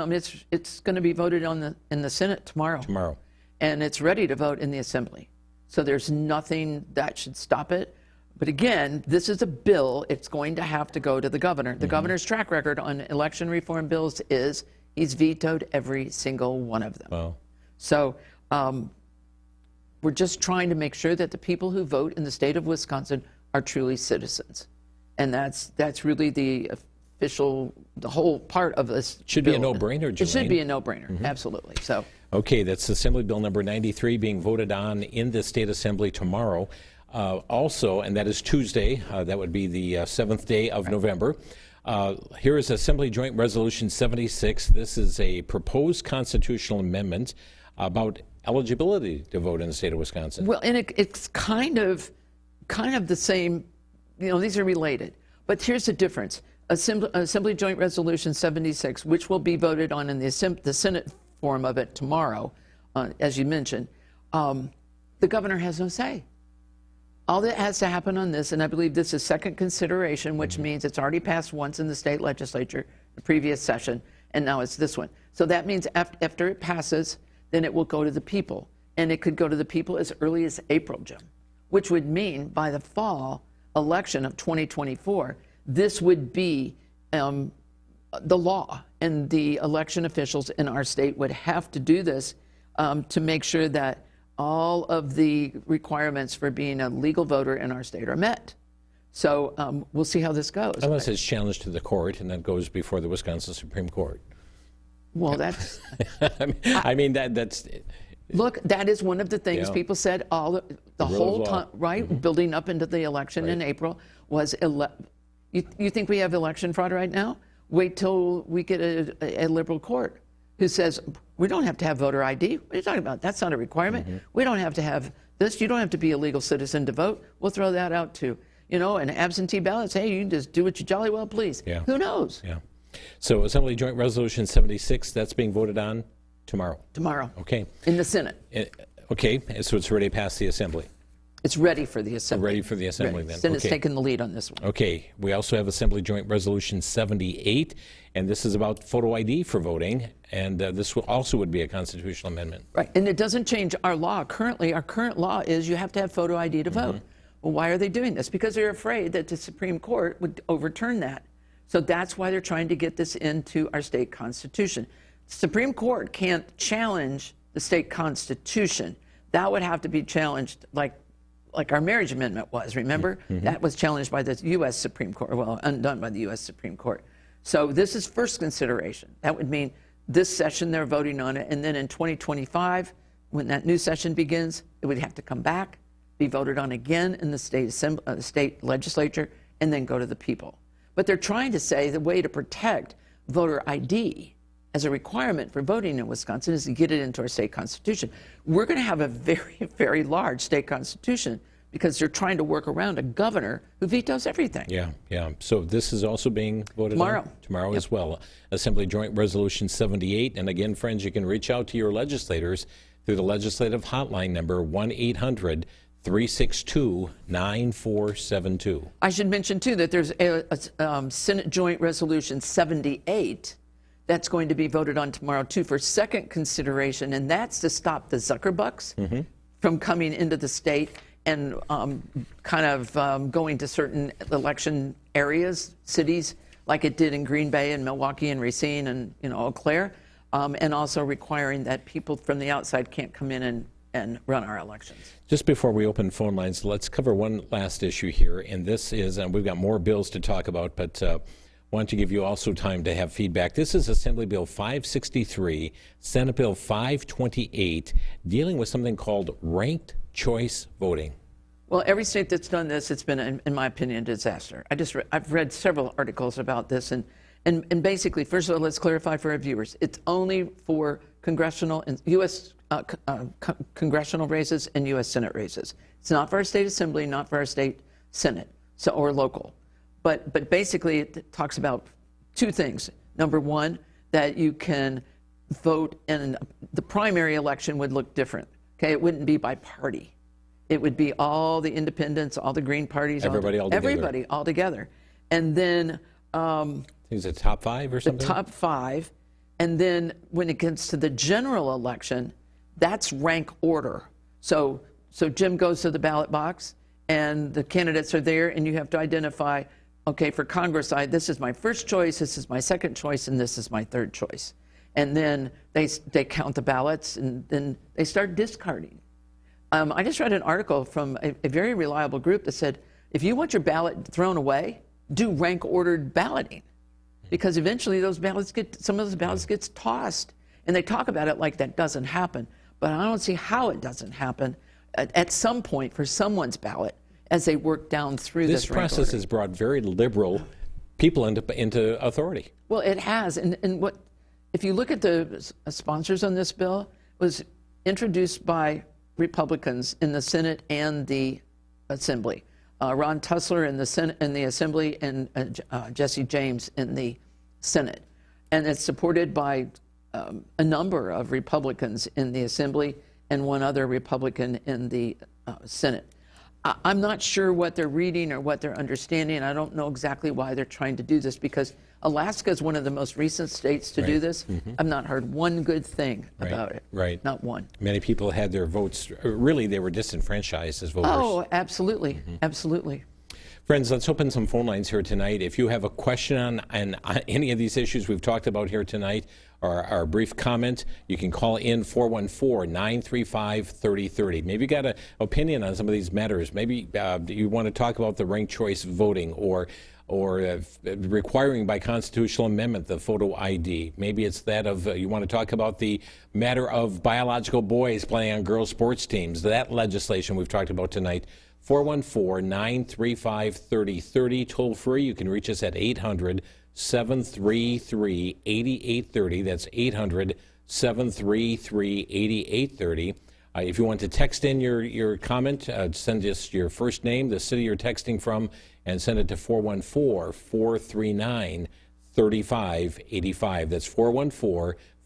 it's going to be voted on in the Senate tomorrow. Tomorrow, and it's ready to vote in the Assembly. So there's nothing that should stop it. But again, this is a bill. It's going to have to go to the governor. The governor's track record on election reform bills is he's vetoed every single one of them. Wow. So we're just trying to make sure that the people who vote in the state of Wisconsin are truly citizens. And that's really the whole part of this Should bill. be a no-brainer, Julaine. It should be a no-brainer, absolutely. So. Okay, that's Assembly Bill number 93 being voted on in the State Assembly tomorrow. Also, and that is Tuesday, that would be the 7th day of November. Here is Assembly Joint Resolution 76. This is a proposed constitutional amendment about eligibility to vote in the state of Wisconsin. Well, and it's kind of the same, these are related. But here's the difference. Assembly Joint Resolution 76, which will be voted on in the Senate form of it tomorrow, as you mentioned, the governor has no say. All that has to happen on this, and I believe this is second consideration, which means it's already passed once in the state legislature, the previous session, and now it's this one. So that means after it passes, then it will go to the people. And it could go to the people as early as April, Jim, which would mean by the fall election of 2024, this would be the law. And the election officials in our state would have to do this to make sure that all of the requirements for being a legal voter in our state are met. So we'll see how this goes. Unless it's challenged to the court and then goes before the Wisconsin Supreme Court. Well, that's... I mean, that's... Look, that is one of the things people said the whole time, right? Building up into the election in April was... You think we have election fraud right now? Wait till we get a liberal court who says, we don't have to have voter ID. What are you talking about? That's not a requirement. We don't have to have this. You don't have to be a legal citizen to vote. We'll throw that out too. And absentee ballots, hey, you can just do what you jolly well please. Yeah. Who knows? Yeah. So Assembly Joint Resolution 76, that's being voted on tomorrow. Tomorrow. Okay. In the Senate. Okay, so it's already passed the Assembly. It's ready for the Assembly. Ready for the Assembly then. Senate's Okay. taking the lead on this one. Okay, we also have Assembly Joint Resolution 78, and this is about photo ID for voting, and this also would be a constitutional amendment. Right, and it doesn't change our law. Currently, our current law is you have to have photo ID to vote. Well, why are they doing this? Because they're afraid that the Supreme Court would overturn that. So that's why they're trying to get this into our state constitution. The Supreme Court can't challenge the state constitution. That would have to be challenged like our marriage amendment was, remember? That was challenged by the U.S. Supreme Court, well, undone by the U.S. Supreme Court. So this is first consideration. That would mean this session they're voting on it, and then in 2025, when that new session begins, it would have to come back, be voted on again in the state legislature, and then go to the people. But they're trying to say the way to protect voter ID as a requirement for voting in Wisconsin is to get it into our state constitution. We're going to have a very, very large state constitution because they're trying to work around a governor who vetoes everything. Yeah, yeah. So this is also being voted Tomorrow. on? Tomorrow as well. Assembly Joint Resolution 78. And again, friends, you can reach out to your legislators through the legislative hotline number 1-800-362-9472. I should mention, too, that there's a Senate Joint Resolution 78 that's going to be voted on tomorrow, too, for second consideration, and that's to stop the Zuckerbucks from coming into the state and going to certain election areas, cities, like it did in Green Bay and Milwaukee and Racine and Eau Claire, and also requiring that people from the outside can't come in and run our elections. Just before we open phone lines, let's cover one last issue here, and this is, and we've got more bills to talk about, but want to give you also time to have feedback. This is Assembly Bill 563, Senate Bill 528, dealing with something called ranked choice voting. Well, every state that's done this, it's been, in my opinion, a disaster. I've read several articles about this, and basically, first of all, let's clarify for our viewers: it's only for congressional and U.S. Congressional races and U.S. Senate races. It's not for our state assembly, not for our state Senate, or local. But basically, it talks about two things. Number one, that you can vote, and the primary election would look different. Okay, it wouldn't be by party. It would be all the independents, all the Green parties, everybody all together. Everybody all together. And then is it top 5 or something? The top 5. And then when it gets to the general election, that's rank order. So Jim goes to the ballot box, and the candidates are there, and you have to identify, okay, for Congress, this is my first choice, this is my second choice, and this is my third choice. And then they count the ballots, and then they start discarding. I just read an article from a very reliable group that said, if you want your ballot thrown away, do rank-ordered balloting, because eventually some of those ballots gets tossed. And they talk about it like that doesn't happen, but I don't see how it doesn't happen at some point for someone's ballot as they work down through this process has brought very liberal people into authority. Well, it has, and what if you look at the sponsors on this bill, it was introduced by Republicans in the Senate and the Assembly. Ron Tussler in the Senate and the Assembly, and Jesse James in the Senate. And it's supported by a number of Republicans in the Assembly and one other Republican in the Senate. I'm not sure what they're reading or what they're understanding. I don't know exactly why they're trying to do this, because Alaska is one of the most recent states to do this. I've not heard one good thing about it. Right. Not one. Many people had their votes, really they were disenfranchised as voters. Oh, absolutely. Absolutely. Friends, let's open some phone lines here tonight. If you have a question on any of these issues we've talked about here tonight, or a brief comment, you can call in 414-935-3030. Maybe you got an opinion on some of these matters. Maybe you want to talk about the ranked choice voting, or requiring by constitutional amendment the photo ID. Maybe it's that of, you want to talk about the matter of biological boys playing on girls' sports teams, that legislation we've talked about tonight. 414-935-3030, toll free. You can reach us at 800-733-8830. That's 800-733-8830. If you want to text in your comment, send us your first name, the city you're texting from, and send it to 414-439-3585. That's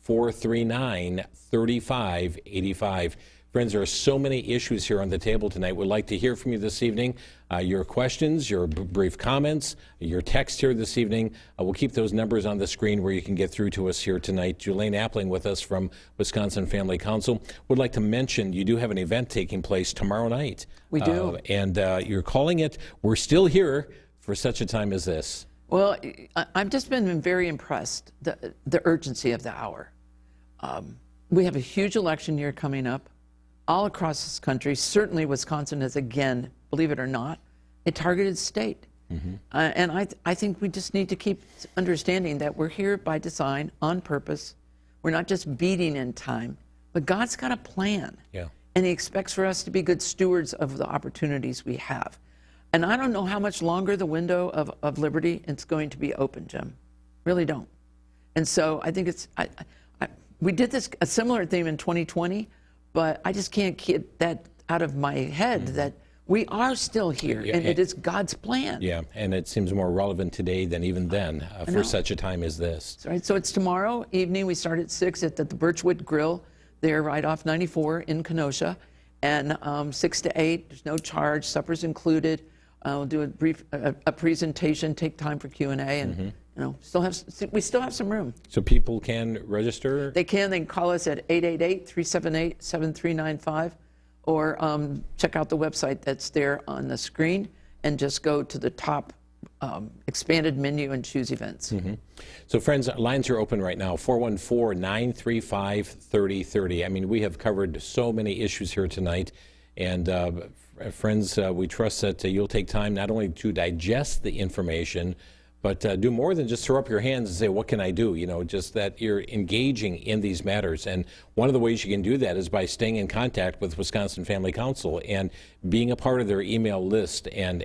414-439-3585. Friends, there are so many issues here on the table tonight. We'd like to hear from you this evening. Your questions, your brief comments, your text here this evening. We'll keep those numbers on the screen where you can get through to us here tonight. Julaine Appling with us from Wisconsin Family Council. Would like to mention you do have an event taking place tomorrow night. We do. And you're calling it We're Still Here for Such a Time as This. Well, I've just been very impressed, the urgency of the hour. We have a huge election year coming up all across this country. Certainly Wisconsin is, again, believe it or not, a targeted state. And I think we just need to keep understanding that we're here by design, on purpose. We're not just beating in time, but God's got a plan. Yeah. And he expects for us to be good stewards of the opportunities we have. And I don't know how much longer the window of liberty it's going to be open, Jim. Really don't. And so I think we did a similar theme in 2020, but I just can't get that out of my head that we are still here, and it is God's plan. Yeah, and it seems more relevant today than even then for such a time as this. That's right. So it's tomorrow evening. We start at 6 at the Birchwood Grill there right off 94 in Kenosha, and 6 to 8, there's no charge, supper's included. We'll do a presentation, take time for Q&A, and we still have some room. So people can register? They can call us at 888-378-7395, or check out the website that's there on the screen and just go to the top expanded menu and choose events. So friends, lines are open right now, 414-935-3030. I mean, we have covered so many issues here tonight, and friends, we trust that you'll take time not only to digest the information, But do more than just throw up your hands and say, what can I do? Just that you're engaging in these matters. And one of the ways you can do that is by staying in contact with Wisconsin Family Council and being a part of their email list and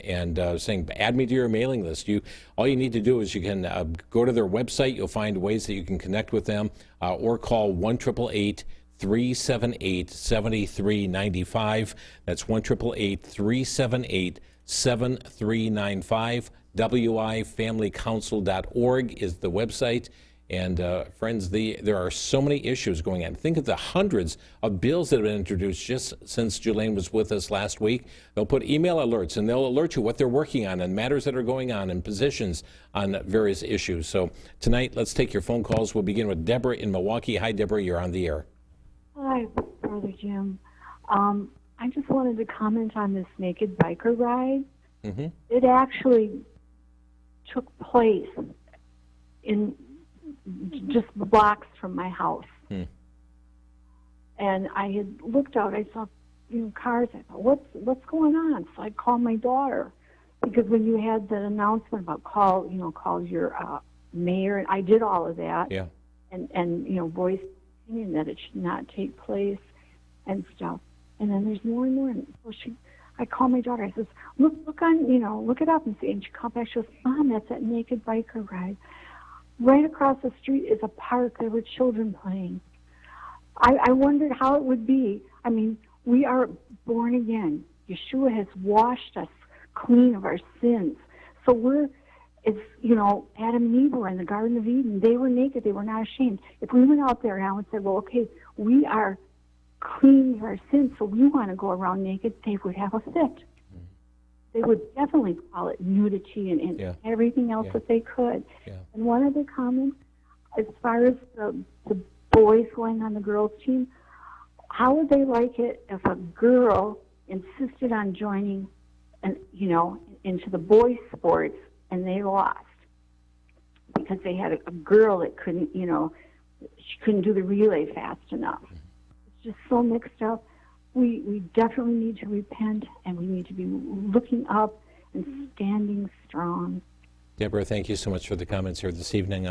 saying, add me to your mailing list. All you need to do is you can go to their website. You'll find ways that you can connect with them or call 1-888-378-7395. That's 1-888-378-7395. wifamilycouncil.org is the website. And friends, there are so many issues going on. Think of the hundreds of bills that have been introduced just since Julaine was with us last week. They'll put email alerts, and they'll alert you what they're working on and matters that are going on and positions on various issues. So tonight, let's take your phone calls. We'll begin with Deborah in Milwaukee. Hi, Deborah. You're on the air. Hi, Brother Jim. I just wanted to comment on this naked biker ride. Mm-hmm. It actually took place in just blocks from my house. And I had looked out, I saw cars. I thought, what's going on? So I called my daughter, because when you had the announcement about call your mayor, and I did all of that. Yeah. And voice opinion that it should not take place and stuff. And then there's more and more. And so I call my daughter. I says, look it up and see. And she called back. She goes, Mom, that's that naked biker ride. Right across the street is a park. There were children playing. I wondered how it would be. I mean, we are born again. Yeshua has washed us clean of our sins. So Adam and Eve were in the Garden of Eden. They were naked. They were not ashamed. If we went out there now and said, well, okay, we are clean of our sins, so we want to go around naked, they would have a fit. They would definitely call it nudity and everything else that they could. Yeah. And one other comment, as far as the boys going on the girls' team, how would they like it if a girl insisted on joining into the boys' sports and they lost because they had a girl that couldn't, she couldn't do the relay fast enough? It's just so mixed up. We definitely need to repent, and we need to be looking up and standing strong. Deborah, thank you so much for the comments here this evening.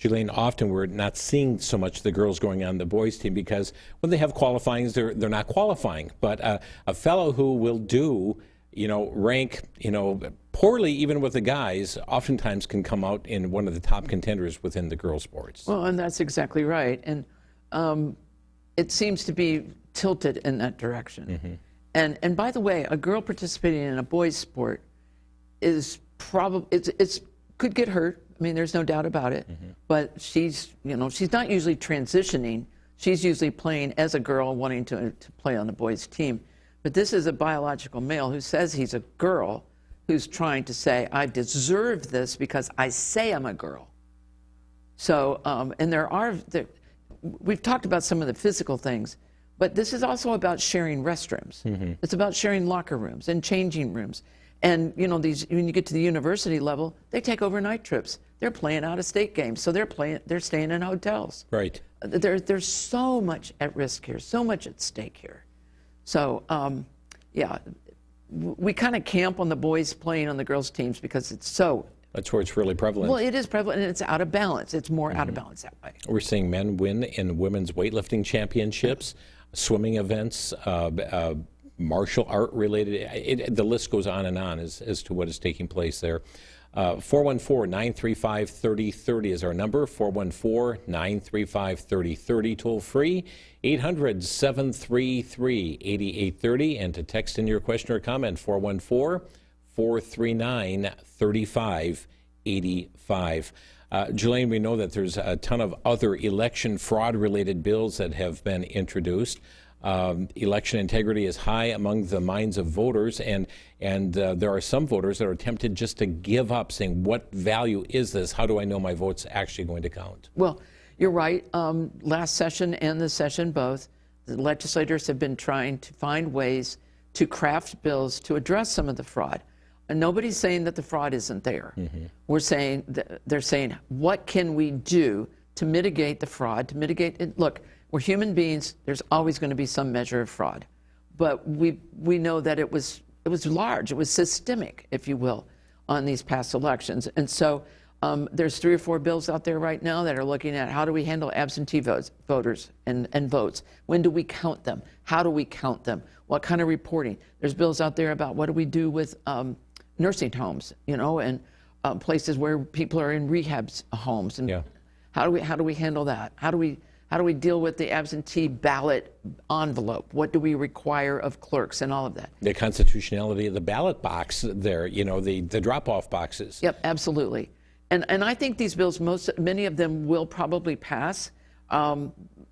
Julaine, often we're not seeing so much the girls going on the boys' team because when they have qualifyings, they're not qualifying. But a fellow who will do, rank, poorly even with the guys, oftentimes can come out in one of the top contenders within the girls' sports. Well, and that's exactly right. And it seems to be tilted in that direction. Mm-hmm. And by the way, a girl participating in a boys' sport is probably it's could get hurt. I mean, there's no doubt about it. Mm-hmm. But she's not usually transitioning. She's usually playing as a girl, wanting to play on the boys' team. But this is a biological male who says he's a girl, who's trying to say, I deserve this because I say I'm a girl. So, and we've talked about some of the physical things, but this is also about sharing restrooms. Mm-hmm. It's about sharing locker rooms and changing rooms. And, when you get to the university level, they take overnight trips. They're playing out-of-state games, so they're staying in hotels. Right. There's so much at risk here, so much at stake here. So, we kind of camp on the boys playing on the girls' teams because it's so... That's where it's really prevalent. Well, it is prevalent, and it's out of balance. It's more out of balance that way. We're seeing men win in women's weightlifting championships, swimming events, martial art related. The list goes on and on as to what is taking place there. 414-935-3030 is our number. 414-935-3030, toll free. 800-733-8830. And to text in your question or comment, 414-439-3585. Julaine, we know that there's a ton of other election fraud-related bills that have been introduced. Election integrity is high among the minds of voters, and there are some voters that are tempted just to give up, saying, what value is this? How do I know my vote's actually going to count? Well, you're right. Last session and this session both, the legislators have been trying to find ways to craft bills to address some of the fraud. And nobody's saying that the fraud isn't there. Mm-hmm. They're saying, what can we do to mitigate the fraud, to mitigate it? Look, we're human beings. There's always going to be some measure of fraud. But we know that it was large. It was systemic, if you will, on these past elections. And so There's 3 or 4 bills out there right now that are looking at how do we handle absentee voters and votes? When do we count them? How do we count them? What kind of reporting? There's bills out there about what do we do with nursing homes, and places where people are in rehab homes, and how do we handle that? How do we deal with the absentee ballot envelope? What do we require of clerks and all of that? The constitutionality of the ballot box there, the drop-off boxes. Yep, absolutely. And I think these bills, many of them will probably pass.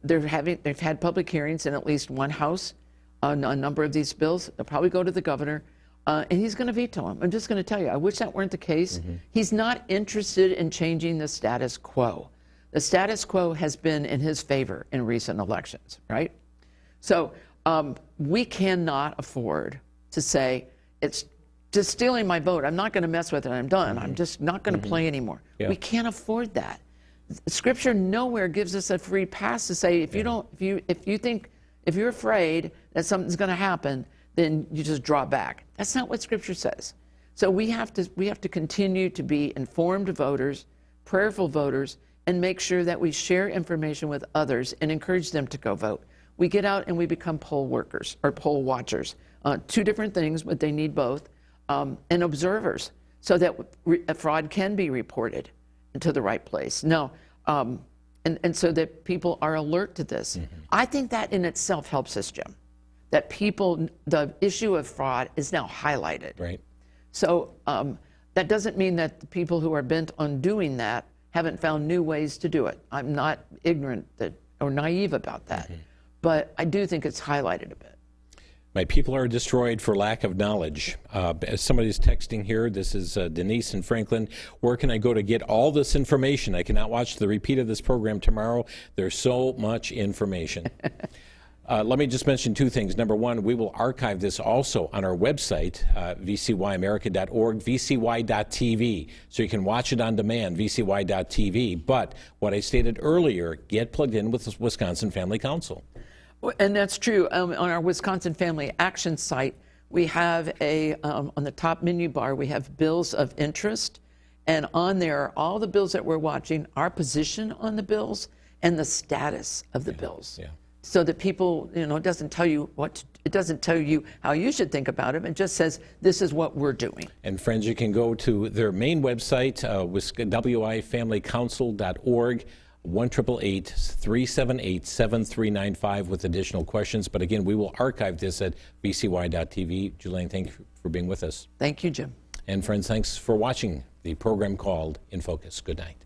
They've had public hearings in at least one house on a number of these bills. They'll probably go to the governor, and he's going to veto them. I'm just going to tell you, I wish that weren't the case. He's not interested in changing the status quo. The status quo has been in his favor in recent elections, right? So we cannot afford to say, it's just stealing my vote. I'm not going to mess with it. I'm done. I'm just not going to play anymore. We can't afford that. Scripture nowhere gives us a free pass to say, if you're afraid that something's going to happen, then you just draw back. That's not what Scripture says. So we have to continue to be informed voters, prayerful voters, and make sure that we share information with others and encourage them to go vote. We get out and we become poll workers or poll watchers. 2 different things, but they need both. And observers, so that fraud can be reported to the right place. Now, and so that people are alert to this. I think that in itself helps us, Jim. That the issue of fraud is now highlighted. Right. So that doesn't mean that the people who are bent on doing that haven't found new ways to do it. I'm not ignorant or naive about that, but I do think it's highlighted a bit. My people are destroyed for lack of knowledge. Somebody's texting here. This is Denise in Franklin. Where can I go to get all this information? I cannot watch the repeat of this program tomorrow. There's so much information. Let me just mention 2 things. Number 1, we will archive this also on our website, vcyamerica.org, vcy.tv, so you can watch it on demand, vcy.tv. But what I stated earlier, get plugged in with the Wisconsin Family Council. And that's true. On our Wisconsin Family Action site, we have on the top menu bar, we have bills of interest. And on there are all the bills that we're watching, our position on the bills, and the status of the bills. So that people, it doesn't tell you it doesn't tell you how you should think about it. It just says, this is what we're doing. And friends, you can go to their main website, wifamilycouncil.org. 1-888-378-7395 with additional questions. But again, we will archive this at vcy.tv. Julaine, thank you for being with us. Thank you, Jim. And friends, thanks for watching the program called In Focus. Good night.